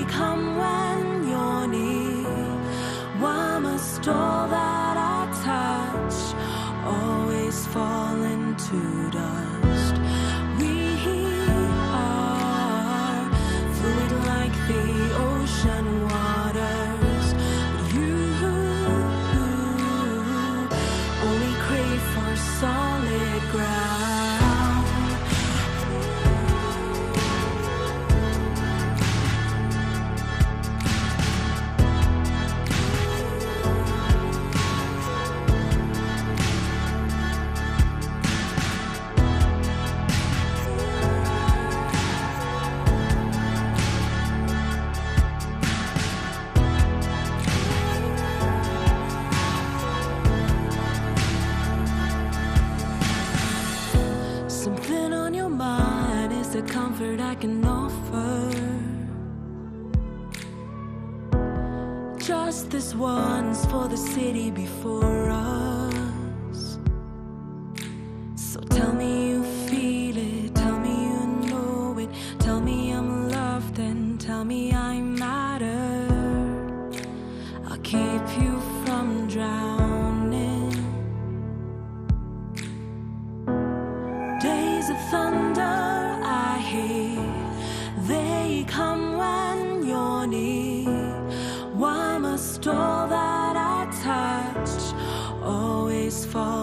They come when you're near. Why must all that I touch always fall into dust? We are fluid like the ocean waters, but you only crave for solid ground. Something on your mind is the comfort I can offer. Just this once for the city before us. So tell me you feel it, tell me you know it, tell me I'm loved and tell me I matter. I'll keep you from drowning. Days of thunder I hear, they come when you're near. Why must all that I touch always fall